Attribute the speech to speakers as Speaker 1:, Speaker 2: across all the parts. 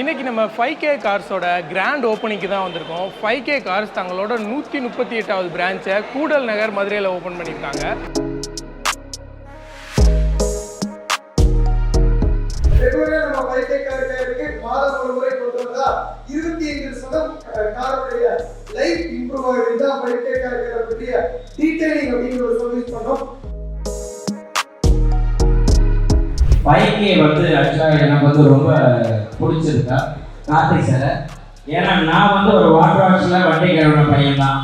Speaker 1: இன்றைக்கி நம்ம 5K கார்ஸோட grand ஓப்பனிங்க்கு தான் வந்திருக்கோம். 5K கார்ஸ் தங்களோட 138வது பிரான்ச்சை கூடல் நகர் மதுரையில் ஓப்பன் பண்ணியிருக்காங்க.
Speaker 2: நம்ம 5K காருக்கு மாதம் ஒரு முறை கொண்டு வந்தா 25% காருடைய லைஃப் இம்ப்ரூவ் ஆகுது. தான் 5K காரை பற்றிய டீடைலிங் அப்படிங்கிற ஒரு சர்வீஸ் பண்ணோம்.
Speaker 3: 5K ஆக்சுவலாக எனக்கு ரொம்ப பிடிச்சிருக்கா கார்த்திக் சார். ஏன்னா நான் ஒரு வாட்டர் வாஷில் வண்டி கழுவுன பையன் தான்.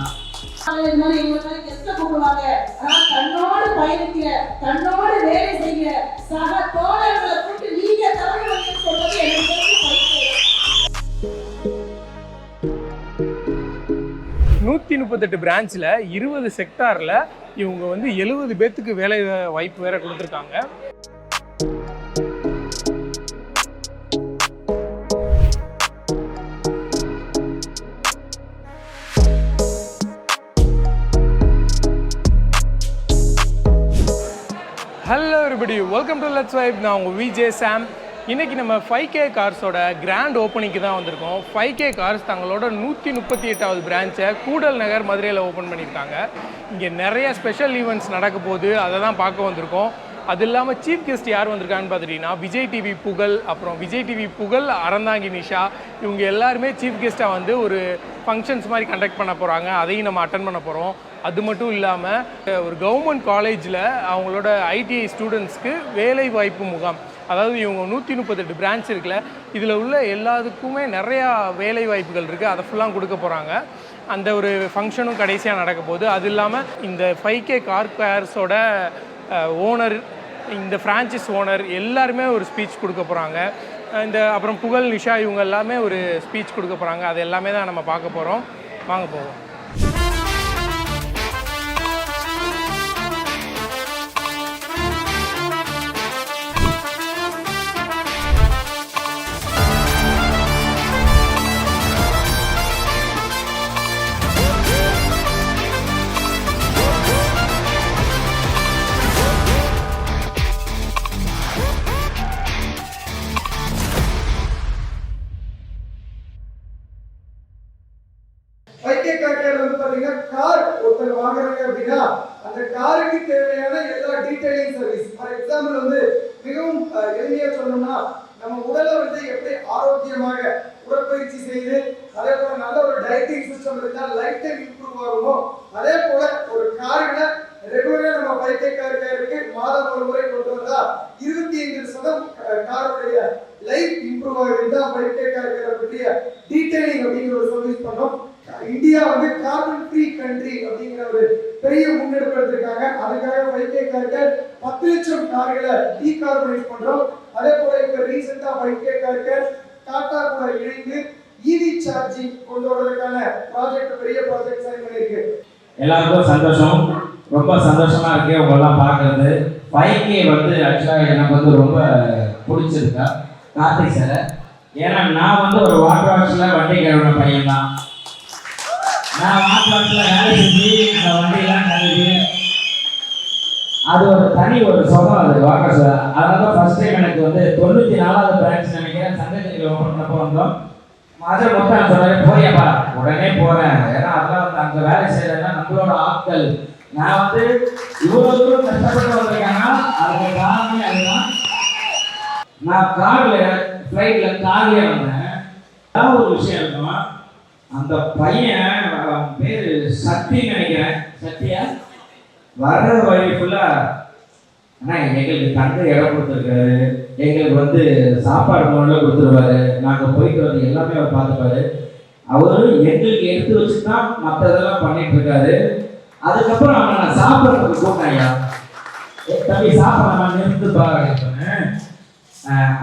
Speaker 4: தன்னோடு பயணிக்கிற தன்னோடு வேலை செய்கிற சக தோழர்களை கூட்டு நீங்க தலைவர்கள் சொல்றது எனக்கு
Speaker 1: 138 பிரான்ச்சில் 20 செக்டாரில் இவங்க 70 பேர்த்துக்கு வேலை வாய்ப்பு வேற கொடுத்துருக்காங்க. Hello everybody, welcome to let's vibe. நான் உங்கள் விஜய் சாம். இன்றைக்கி நம்ம 5K கார்ஸோட கிராண்ட் ஓப்பனிங்க்கு தான் வந்திருக்கோம். 5K கார்ஸ் தங்களோட 138வது பிரான்ச்சை கூடல் நகர் மதுரையில் ஓப்பன் பண்ணியிருக்காங்க. இங்கே நிறைய ஸ்பெஷல் ஈவெண்ட்ஸ் நடக்க போகுது, அதை தான் பார்க்க வந்திருக்கோம். அது இல்லாமல் சீஃப் கெஸ்ட் யார் வந்திருக்காங்கன்னு பார்த்துட்டிங்கன்னா விஜய் டிவி புகழ், அப்புறம் விஜய் டிவி புகழ், அறந்தாங்கி நிஷா, இவங்க எல்லாருமே சீஃப் கெஸ்ட்டாக ஒரு ஃபங்க்ஷன்ஸ் மாதிரி கண்டக்ட் பண்ண போகிறாங்க. அதையும் நம்ம அட்டன் பண்ண போகிறோம். அது மட்டும் இல்லாமல் ஒரு கவர்மெண்ட் காலேஜில் அவங்களோட ஐடிஐ ஸ்டூடெண்ட்ஸ்க்கு வேலை வாய்ப்பு முகாம், அதாவது இவங்க 138 பிரான்ச் இருக்குல்ல, இதில் உள்ள எல்லாத்துக்குமே நிறையா வேலை வாய்ப்புகள் இருக்குது, அதை ஃபுல்லாக கொடுக்க போகிறாங்க. அந்த ஒரு ஃபங்க்ஷனும் கடைசியாக நடக்க போகுது. அது இல்லாமல் இந்த 5K கார் கார்ஸோட ஓனர், இந்த ஃப்ரான்ச்சைஸ் ஓனர் எல்லாருமே ஒரு ஸ்பீச் கொடுக்க போகிறாங்க. அப்புறம் புகழ், நிஷா இவங்க எல்லாமே ஒரு ஸ்பீச் கொடுக்க போகிறாங்க. அது எல்லாமே தான் நம்ம பார்க்க போகிறோம். வாங்க போவோம்.
Speaker 2: கார் ஒருத்தர் வாங்குறாங்க அப்படின்னா அந்த காருக்கு தேவையான எல்லா டீடைலிங் சர்வீஸ். ஃபார் எக்ஸாம்பிள் மிகவும் எளிமையா சொல்லணும்னா, நம்ம உடலை எப்படி ஆரோக்கியமாக உடற்பயிற்சி செய்து அதே போல நல்ல ஒரு டயட்டிங் சிஸ்டம் இருந்தால் லைஃப் டைம் இம்ப்ரூவ் ஆகுமோ, அதே போல ஒரு கார்களை ரெகுலரா நம்ம 5K காருக்கு மாதம் ஒரு முறை கொண்டு வந்தா 25% காருடைய லைஃப் இம்ப்ரூவ் ஆகுது. தான் 5K காரை பற்றிய டீடைலிங் அப்படிங்கிற ஒரு சர்வீஸ் பண்ணோம். இந்தியா கார்பன் ஃப்ரீ கண்ட்ரி அப்படிங்கிற ஒரு பெரிய முன்னெடுப்பு எடுத்திருக்காங்க. அதுக்காக 5K கார்கள் 10 லட்சம் கார்களை டீகார்பனைஸ் பண்றோம். அதே போல இப்ப ரீசெண்டா 5K கார்கள் டாடா கூட இணைந்து ஈவி சார்ஜிங் கொண்டு வரதுக்கான ப்ராஜெக்ட், பெரிய ப்ராஜெக்ட் சைன் பண்ணிருக்கு.
Speaker 3: எல்லாருக்கும் சந்தோஷம், ரொம்ப சந்தோஷமா இருக்கு உங்களெல்லாம் பார்க்கறது. 5K ஆக்சுவலாக எனக்கு ரொம்ப பிடிச்சிருக்கா கார்த்திக் சார். ஏன்னா நான் ஒரு வாட்டர் வாஷில் வண்டி கழுவுன பையன் தான். நான் வாட்டர் வாஷில் வேலை செஞ்சு அந்த வண்டியெல்லாம் கழுவி அது ஒரு தனி ஒரு சொகம். அது வாட்டர் சார். அதனால தான் ஃபர்ஸ்ட் டைம் எனக்கு 94வது பிரான்ச் நினைக்கிறேன் சங்கத்தில் ஓப்பன் பண்ணப்போ வந்தோம். மதுரை மொத்தம் சொன்னாரு, போறியாப்பா? உடனே போகிறேன். ஏன்னா அதெல்லாம் அங்கே வேலை செய்யறதுனா நம்மளோட ஆட்கள். நான் இவ்வளோ தூரம் கஷ்டப்பட்டு வந்திருக்கேன்னா அதுக்கு காரணமே அதுதான். நான் ஃப்ளைட்டில் கார்லேயே வந்தேன். ஏதாவது ஒரு விஷயம் இருக்கும். அந்த பையன் பேர் சக்தின்னு நினைக்கிறேன், சக்தியா, வர்ற வழி ஃபுல்லாக ஆனால் எங்களுக்கு தங்க இடம் கொடுத்துருக்காரு, எங்களுக்கு சாப்பாடு முறையில் கொடுத்துருவாரு, நாங்கள் போயிட்டு வந்து எல்லாமே அவர் பார்த்துப்பாரு. அவரு எங்களுக்கு எடுத்து வச்சு தான் மற்றதெல்லாம் பண்ணிட்டு இருக்காரு. அதுக்கப்புறம் அவனை நான் சாப்பிட்றதுக்கு கூட்டாயா, தம்பி சாப்பிட நிறுத்து பாருன்னு சொன்னேன்.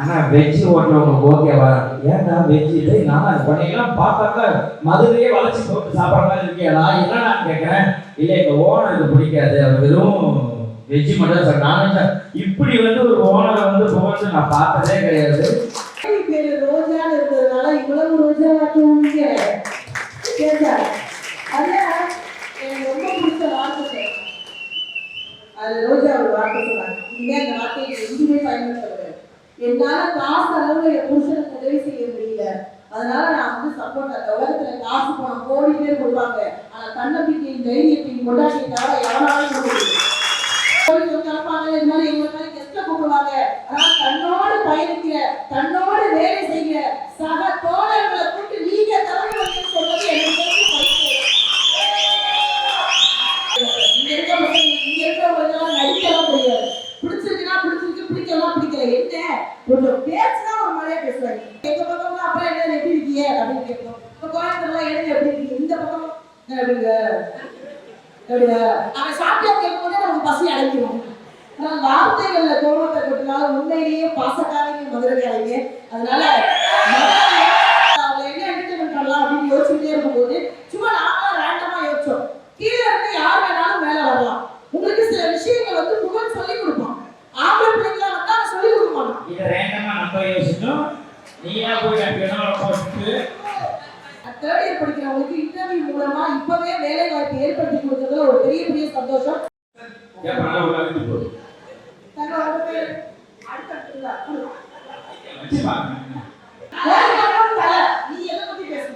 Speaker 3: ஆனால் வெஜ்ஜு ஓட்டுறவங்களுக்கு ஓகேவா? ஏன்னா வெஜ்ஜு நான் அது பண்ணிக்கலாம் பார்த்தாக்கா மதுரையே வளைச்சி போட்டு சாப்பிட்ற மாதிரி இருக்கியாடா? என்ன நான் கேட்குறேன். இல்லை எங்கள் ஓனருக்கு பிடிக்காது, அவர் வெறும் வெஜ்ஜு மட்டும் சார். நான் இப்படி ஒரு ஓனரை போட்டு நான் பார்த்ததே கிடையாது.
Speaker 4: ரோஜா இருக்கிறதுனால இவ்வளவு ரோஜா வாக்குவீங்க. ரொம்ப பிடிச்ச வார்த்தை அது ரோஜா ஒரு வார்த்தை சொன்னாங்க. இனிமே அந்த வார்த்தையை எதுவுமே பயன்படுத்த என்னால காசு அளவுல என் புருஷனுக்கு உதவி செய்ய முடியல, அதனால நான் வந்து சப்போர்ட். அந்த உலகத்துல காசு பணம் கோடி பேர் கொடுப்பாங்க, ஆனா தன்னம்பிக்கையும் தைரியத்தையும் கொண்டாடி தவிர எவனாலும் கொடுக்க முடியும். கோயிலுக்கு கிளப்பாங்க, இது மாதிரி எங்க மாதிரி கெஸ்ட்ல கூப்பிடுவாங்க. ஆனால் தன்னோடு பயணிக்கிற, தன்னோடு வேலை செய்கிற சக தோழர்களை கூட்டு நீங்க தலைமை சொல்வது எனக்கு இங்க இருக்கிறவங்க நடிக்கலாம் தெரியாது. பிடிச்சிருக்குன்னா பிடிச்சிருக்கு, பிடிக்கலாம் பிடிக்கல. என்ன கொஞ்சம் பேச்சுதான் ஒரு மாதிரியா பேசுவாங்க. எங்க பக்கம் அப்புறம் என்ன எப்படி இருக்கீங்க அப்படின்னு கேட்போம். இப்ப கோயம்புத்தூர்லாம் எழுதி எப்படி இருக்கீங்க, இந்த பக்கம் எப்படிங்க எப்படிங்க அவன் சாப்பிட்டா கேட்கும் போதே நமக்கு பசி அடைக்கணும். ஆனால் வார்த்தைகள்ல கோபத்தை கொட்டினாலும் உண்மையிலேயே பாசக்காரங்க மதுரைக்காரங்க. அதனால அவங்க என்ன என்டர்டைன்மெண்ட் பண்ணலாம் அப்படின்னு யோசிச்சுட்டே இருக்கும்போது சும்மா நாங்களாம் ரேண்டமா யோசிச்சோம். கீழே இருந்து யார் வேணாலும் மேல வரலாம். உங்களுக்கு சில விஷயங்கள் வந்து புகழ் சொல்லி கொடுப்போம். ஆம்பளை பிள்ளைங்களா வந்தா சொல்லி கொடுக்க மாட்டோம்.
Speaker 3: இதை ரேண்டமா நம்ம யோசிச்சோம். நீயா போய்
Speaker 4: தேர்ட் இயர் படிக்கிறவங்களுக்கு இன்டர்வியூ மூலமா இப்பவே வேலை வாய்ப்பு ஏற்படுத்தி கொடுத்ததுல ஒரு பெரிய பெரிய சந்தோஷம். நீ எதை பத்தி பேசுற?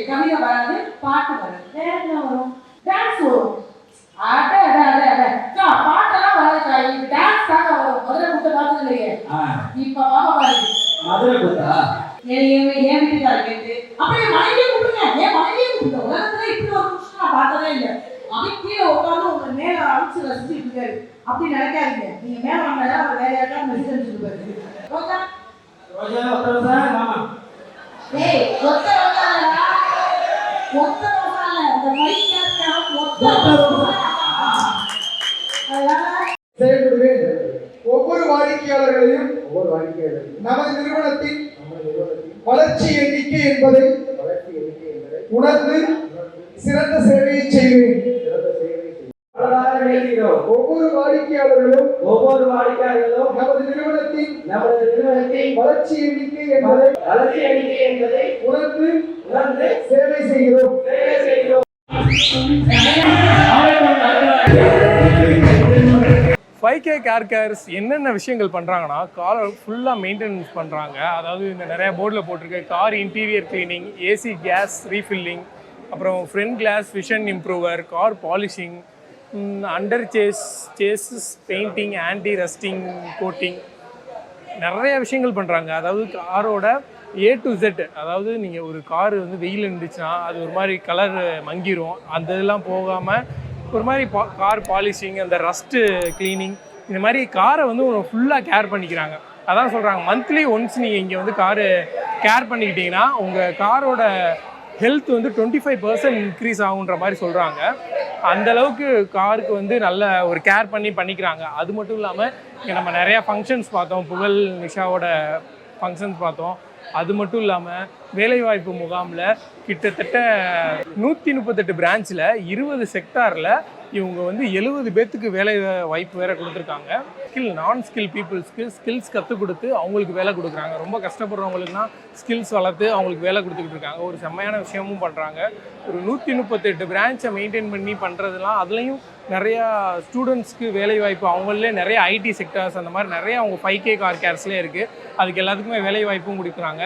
Speaker 4: கவிதை வராது, பாட்டு வராது, வேற என்ன வரும்? டான்ஸ் வரும். பாட்டெல்லாம் வராது, டான்ஸ் தாங்க வரும். மதுரை குத்த பார்த்தது இல்லையே, இப்ப பாப்பா பாருங்க.
Speaker 3: மதுரை குத்தா
Speaker 4: என் வீட்டுக்கார கேட்டு அப்படியே மனைவியை கூப்பிடுங்க, என் மனைவியை கூப்பிடுங்க. உலகத்துல இப்படி ஒரு விஷயம் நான் பார்த்ததே இல்லை. அப்படி கீழே உட்காந்து உங்க மேல அடிச்சு ரசிச்சுட்டு இருக்காரு. அப்படி நினைக்காதீங்க, நீங்க மேல வாங்க, அவர் வேற யாருக்காவது மெசேஜ் அனுப்பிச்சிருப்பாரு. ரோஜா
Speaker 3: ரோஜா ஒத்தரசா மாமா
Speaker 4: ஏய் ஒத்த ரோஜாடா, ஒத்த ரோஜால அந்த மைக் கேட்க ஒத்த ரோஜா.
Speaker 2: செயல்படுவேன். ஒவ்வொரு வாடிக்கையாளர்களையும் நமது நிறுவனத்தின் வளர்ச்சி எண்ணிக்கை என்பதை உணர்ந்து சிறந்த சேவையை செய்வேன். ஒவ்வொரு வாடிக்கையாளர்களும் நமது நிறுவனத்தின் வளர்ச்சி எண்ணிக்கை என்பதை உணர்ந்து சேவை செய்கிறோம்.
Speaker 1: 5K கார் கேர்ஸ் என்னென்ன விஷயங்கள் பண்ணுறாங்கன்னா, காரை ஃபுல்லாக மெயின்டெனன்ஸ் பண்ணுறாங்க. அதாவது இந்த நிறையா போர்டில் போட்டிருக்கு, car interior cleaning, AC gas refilling, அப்புறம் front glass vision improver, car polishing, under chassis painting, anti rusting coating, நிறைய விஷயங்கள் பண்ணுறாங்க. அதாவது காரோட A to Z, அதாவது நீங்கள் ஒரு கார் வந்து வெயில் இருந்துச்சுன்னா அது ஒரு மாதிரி கலர் மங்கிரும். அந்த இதெல்லாம் போகாமல் ஒரு மாதிரி கார் பாலிஷிங், அந்த ரஸ்ட்டு க்ளீனிங், இந்த மாதிரி காரை வந்து ஃபுல்லாக கேர் பண்ணிக்கிறாங்க. அதான் சொல்கிறாங்க, மந்த்லி ஒன்ஸ் நீங்கள் இங்கே வந்து காரு கேர் பண்ணிக்கிட்டிங்கன்னா உங்கள் காரோட ஹெல்த் வந்து 25% இன்க்ரீஸ் ஆகுன்ற மாதிரி சொல்கிறாங்க. அந்தளவுக்கு காருக்கு வந்து நல்ல ஒரு கேர் பண்ணிக்கிறாங்க. அது மட்டும் இல்லாமல் இங்கே நம்ம நிறையா ஃபங்க்ஷன்ஸ் பார்த்தோம், புகழ் நிஷாவோட ஃபங்க்ஷன்ஸ் பார்த்தோம். அது மட்டும் இல்லாமல் வேலைவாய்ப்பு முகாமில் கிட்டத்தட்ட 138 பிரான்ச்சில் 20 செக்டாரில் இவங்க வந்து 70 பேர்த்துக்கு வேலை வாய்ப்பு வேறு கொடுத்துருக்காங்க. நான் ஸ்கில் பீப்புள்ஸ்க்கு ஸ்கில்ஸ் கற்றுக் கொடுத்து அவங்களுக்கு வேலை கொடுக்குறாங்க. ரொம்ப கஷ்டப்படுறவங்களுக்குனா ஸ்கில்ஸ் வளர்த்து அவங்களுக்கு வேலை கொடுத்துக்கிட்டு இருக்காங்க. ஒரு செம்மையான விஷயமும் பண்ணுறாங்க. ஒரு 138 பிரான்ச்சை மெயின்டைன் பண்ணி பண்ணுறதுலாம், அதுலேயும் நிறையா ஸ்டூடெண்ட்ஸ்க்கு வேலை வாய்ப்பு, அவங்களே நிறைய ஐடி செக்டர்ஸ் அந்த மாதிரி நிறைய அவங்க 5K கார் கேர்ஸ்லேயே இருக்குது. அதுக்கு எல்லாத்துக்குமே வேலை வாய்ப்பும் கொடுக்குறாங்க.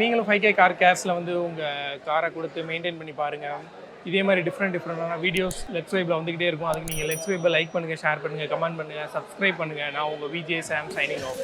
Speaker 1: நீங்களும் 5K கார் கேர்ஸில் வந்து உங்கள் காரை கொடுத்து மெயின்டைன் பண்ணி பாருங்கள். இதே மாதிரி டிஃப்ரெண்டான வீடியோஸ் லெட்ஸ் வைப்பில் வந்துக்கிட்டே இருக்கும். அதுக்கு நீங்கள் லெட்ஸ் வைப்பை லைக் பண்ணுங்கள், ஷேர் பண்ணுங்கள், கமெண்ட் பண்ணுங்கள், சப்ஸ்கிரைப் பண்ணுங்கள். நான் உங்கள் விஜய் சாம் சைனிங் ஆஃப்.